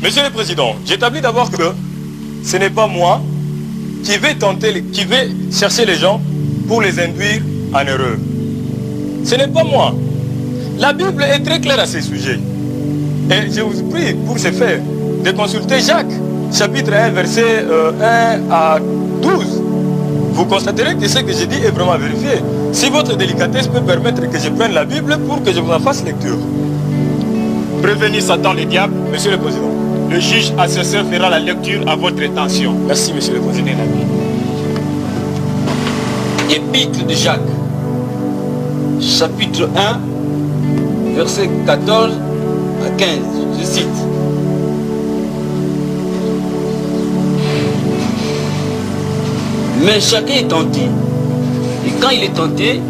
Monsieur le Président, j'établis d'abord que ce n'est pas moi qui vais chercher les gens pour les induire en erreur. Ce n'est pas moi. La Bible est très claire à ce sujet. Et je vous prie, pour ce faire, de consulter Jacques, chapitre 1, verset 1 à 12. Vous constaterez que ce que j'ai dit est vraiment vérifié. Si votre délicatesse peut permettre que je prenne la Bible pour que je vous en fasse lecture. Prévenir Satan le diable. Monsieur le Président. Le juge assesseur fera la lecture à votre intention. Merci, Monsieur le Président. Épître de Jacques, chapitre 1, verset 14 à 15. Je cite. Mais chacun est tenté. Et quand il est tenté,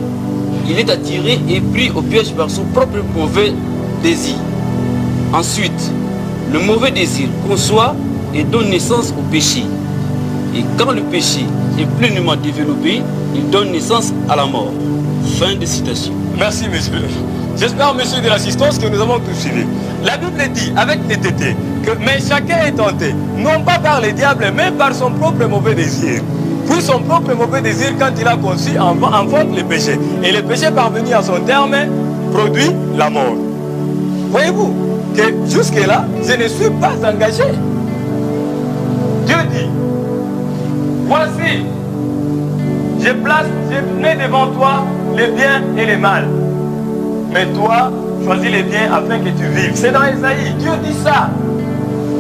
il est attiré et pris au piège par son propre mauvais désir. Ensuite, le mauvais désir conçoit et donne naissance au péché. Et quand le péché est pleinement développé, il donne naissance à la mort. Fin de citation. Merci, monsieur. J'espère, monsieur, de l'assistance que nous avons tous suivi. La Bible dit, avec netteté, que mais chacun est tenté, non pas par le diable, mais par son propre mauvais désir. Puis son propre mauvais désir, quand il a conçu, enfante le péché. Et le péché parvenu à son terme produit la mort. Voyez-vous que jusque-là, je ne suis pas engagé. Dieu dit, voici, je mets devant toi les biens et les mal. Mais toi, choisis les biens afin que tu vives. C'est dans Esaïe, Dieu dit ça.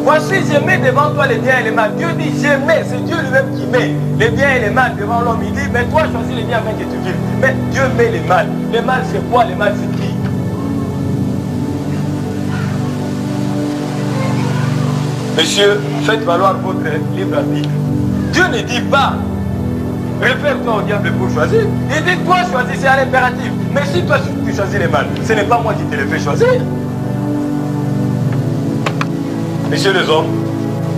Voici, je mets devant toi les biens et les mal. Dieu dit, je mets, c'est Dieu lui-même qui met les biens et les mal devant l'homme. Il dit, mais toi, choisis les biens afin que tu vives. Mais Dieu met les mal. Les mal, c'est quoi? Les mal, c'est qui? Monsieur, faites valoir votre libre arbitre. Dieu ne dit pas, réfère-toi au diable pour choisir. Il dit, toi, choisis, c'est un impératif. Mais si toi, tu choisis les mal, ce n'est pas moi qui te les fais choisir. Messieurs les hommes,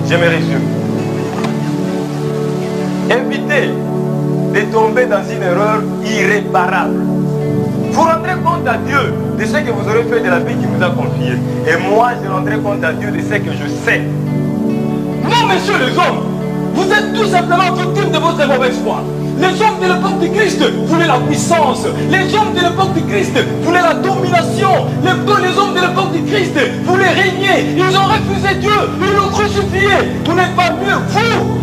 je me résume. Évitez de tomber dans une erreur irréparable. Vous rendrez compte à Dieu de ce que vous aurez fait de la vie qu'il vous a confiée. Et moi, je rendrai compte à Dieu de ce que je sais. Non, messieurs les hommes, vous êtes tout simplement victimes de votre mauvaise foi. Les hommes de l'époque du Christ voulaient la puissance. Les hommes de l'époque du Christ voulaient la domination. Les hommes de l'époque du Christ voulaient régner. Ils ont refusé Dieu. Ils l'ont crucifié. Vous n'êtes pas mieux, vous.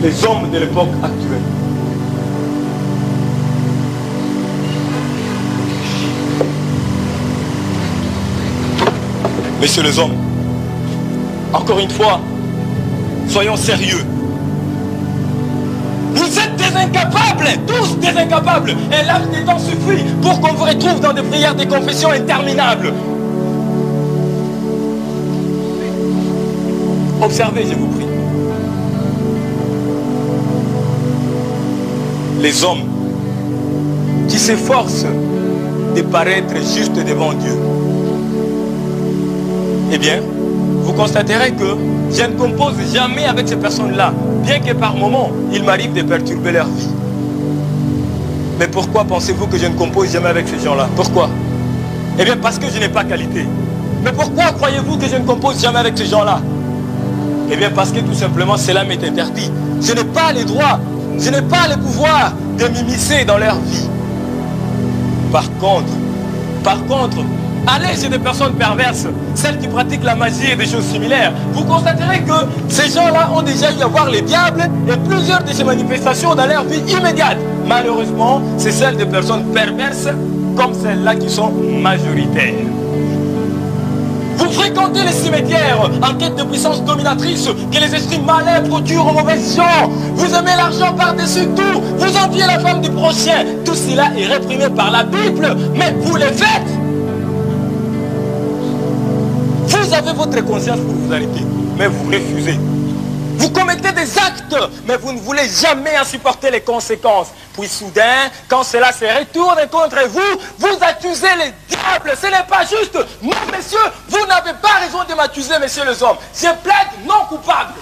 Les hommes de l'époque actuelle. Messieurs les hommes, encore une fois, soyons sérieux. Vous êtes des incapables, tous des incapables. Un laps de temps suffit pour qu'on vous retrouve dans des prières de confession interminables. Observez, je vous prie. Les hommes qui s'efforcent de paraître justes devant Dieu. Eh bien, vous constaterez que je ne compose jamais avec ces personnes-là, bien que par moments, il m'arrive de perturber leur vie. Mais pourquoi pensez-vous que je ne compose jamais avec ces gens-là? Pourquoi? Eh bien, parce que je n'ai pas qualité. Mais pourquoi croyez-vous que je ne compose jamais avec ces gens-là? Eh bien, parce que tout simplement, cela m'est interdit. Je n'ai pas les droits, je n'ai pas le pouvoir de m'immiscer dans leur vie. Par contre, allez chez des personnes perverses, celles qui pratiquent la magie et des choses similaires. Vous constaterez que ces gens-là ont déjà eu à voir les diables et plusieurs de ces manifestations dans leur vie immédiate. Malheureusement, c'est celles de personnes perverses comme celles-là qui sont majoritaires. Vous fréquentez les cimetières en quête de puissance dominatrice que les esprits malins procurent aux mauvaises gens. Vous aimez l'argent par-dessus tout. Vous enviez la femme du prochain. Tout cela est réprimé par la Bible, mais vous les faites. Vous avez votre conscience pour vous arrêter, mais vous refusez. Vous commettez des actes, mais vous ne voulez jamais en supporter les conséquences. Puis soudain, quand cela se retourne contre vous, vous accusez les diables. Ce n'est pas juste. Non, messieurs, vous n'avez pas raison de m'accuser, messieurs les hommes. Je plaide non coupable.